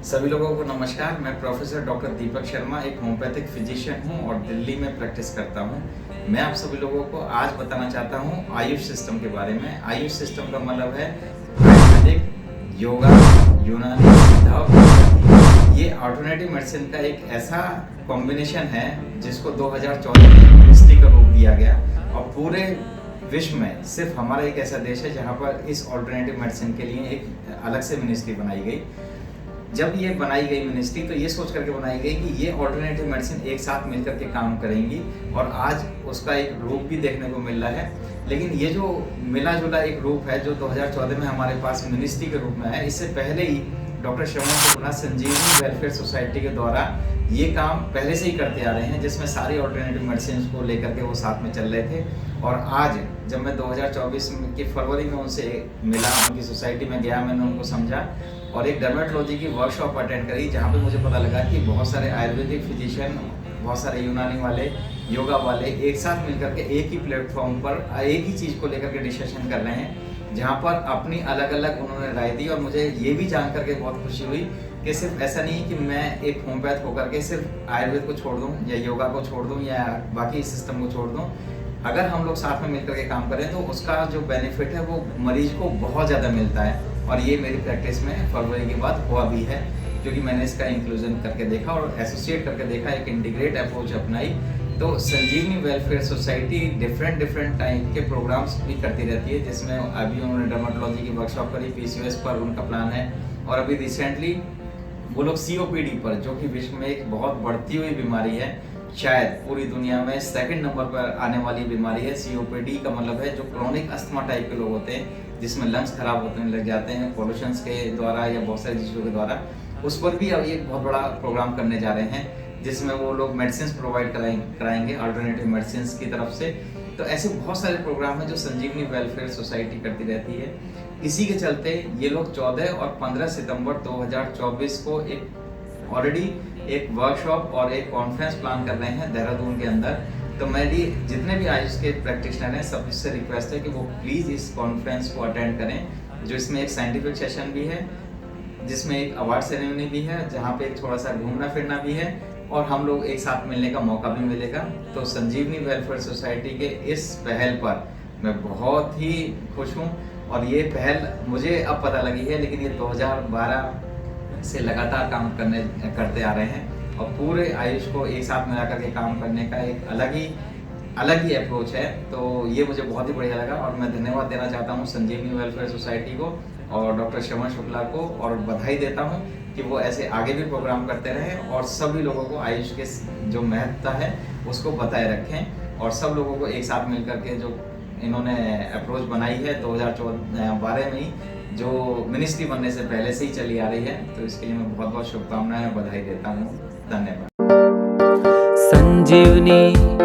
सभी लोगों को नमस्कार। मैं प्रोफेसर डॉक्टर दीपक शर्मा एक होम्योपैथिक फिजिशियन हूं और दिल्ली में प्रैक्टिस करता हूं। मैं आप सभी लोगों को आज बताना चाहता हूं आयुष सिस्टम के बारे में। आयुष सिस्टम का मतलब है आयुर्वेदिक, योगा, यूनानी, सिद्धा और होम्योपैथी। ये अल्टरनेटिव मेडिसिन का एक ऐसा कॉम्बिनेशन है जिसको 2014 में मिनिस्ट्री का रूप दिया गया और पूरे विश्व में सिर्फ हमारा एक ऐसा देश है जहाँ पर इस अल्टरनेटिव मेडिसिन के लिए एक अलग से मिनिस्ट्री बनाई गई। जब ये बनाई गई मिनिस्ट्री तो ये सोच करके बनाई गई कि ये अल्टरनेटिव मेडिसिन एक साथ मिलकर के काम करेंगी और आज उसका एक रूप भी देखने को मिल रहा है। लेकिन ये जो मिला जुला एक रूप है जो 2014 में हमारे पास मिनिस्ट्री के रूप में है, इससे पहले ही डॉक्टर श्रवण शुक्ला संजीवनी वेलफेयर सोसाइटी के द्वारा ये काम पहले से ही करते आ रहे हैं, जिसमें सारी अल्टरनेटिव मेडिसिन को लेकर के वो साथ में चल रहे थे। और आज जब मैं 2024 की फरवरी में उनसे मिला, उनकी सोसाइटी में गया, मैंने उनको समझा और एक डर्मेटोलॉजी की वर्कशॉप अटेंड करी, जहाँ पे मुझे पता लगा कि बहुत सारे आयुर्वेदिक फिजिशियन, बहुत सारे यूनानी वाले, योगा वाले एक साथ मिलकर के एक ही प्लेटफॉर्म पर एक ही चीज़ को लेकर के डिस्कशन कर रहे हैं, जहाँ पर अपनी अलग अलग उन्होंने राय दी। और मुझे ये भी जान करके बहुत खुशी हुई कि सिर्फ ऐसा नहीं कि मैं एक होम्योपैथ होकर के सिर्फ आयुर्वेद को छोड़ दूँ या योगा को छोड़ दूँ या बाकी सिस्टम को छोड़ दूँ। अगर हम लोग साथ में मिलकर के काम करें तो उसका जो बेनिफिट है वो मरीज को बहुत ज़्यादा मिलता है। और ये मेरी प्रैक्टिस में फरवरी के बाद हुआ भी है, क्योंकि मैंने इसका इंक्लूजन करके देखा और एसोसिएट करके देखा, एक इंटीग्रेट अप्रोच अपनाई। तो संजीवनी वेलफेयर सोसाइटी डिफरेंट टाइप के प्रोग्राम्स भी करती रहती है, जिसमें अभी उन्होंने डर्मेटोलॉजी की वर्कशॉप करी, पीसीओएस पर उनका प्लान है, और अभी रिसेंटली वो लोग सीओपीडी पर, जो कि विश्व में एक बहुत बढ़ती हुई बीमारी है, शायद पूरी दुनिया में सेकंड नंबर पर आने वाली बीमारी है। सीओपीडी का मतलब है जो क्रोनिक अस्थमा टाइप के लोग होते हैं, जिसमें लंग्स खराब होने लग जाते हैं पॉल्यूशंस के द्वारा या बहुत सारी चीज़ों के द्वारा, उस पर भी अभी एक बहुत बड़ा प्रोग्राम करने जा रहे हैं, जिसमें वो लोग मेडिसिन प्रोवाइड कराएंगे अल्टरनेटिव मेडिसिन की तरफ से। तो ऐसे बहुत सारे प्रोग्राम हैं जो संजीवनी वेलफेयर सोसाइटी करती रहती है। इसी के चलते ये लोग 14 और 15 सितंबर 2024 को ऑलरेडी एक वर्कशॉप और एक कॉन्फ्रेंस प्लान कर रहे हैं देहरादून के अंदर। तो मेरी जितने भी आयुष के प्रैक्टिशनर हैं सबसे रिक्वेस्ट है कि वो प्लीज़ इस कॉन्फ्रेंस को अटेंड करें, जो इसमें एक साइंटिफिक सेशन भी है, जिसमें एक अवार्ड सेरेमनी भी है, जहाँ पे एक थोड़ा सा घूमना फिरना भी है और हम लोग एक साथ मिलने का मौका भी मिलेगा। तो संजीवनी वेलफेयर सोसाइटी के इस पहल पर मैं बहुत ही खुश हूँ और ये पहल मुझे अब पता लगी है, लेकिन ये 2012 से लगातार काम करते आ रहे हैं और पूरे आयुष को एक साथ मिला करके काम करने का एक अलग ही अप्रोच है। तो ये मुझे बहुत ही बढ़िया लगा और मैं धन्यवाद देना चाहता हूँ संजीवनी वेलफेयर सोसाइटी को और डॉक्टर श्रवण शुक्ला को, और बधाई देता हूँ कि वो ऐसे आगे भी प्रोग्राम करते रहें और सभी लोगों को आयुष के जो महत्ता है उसको बताए रखें, और सब लोगों को एक साथ मिल करके जो इन्होंने अप्रोच बनाई है 2012 में ही, जो मिनिस्ट्री बनने से पहले से ही चली आ रही है। तो इसके लिए मैं बहुत बहुत शुभकामनाएं बधाई देता हूँ। धन्यवाद। संजीवनी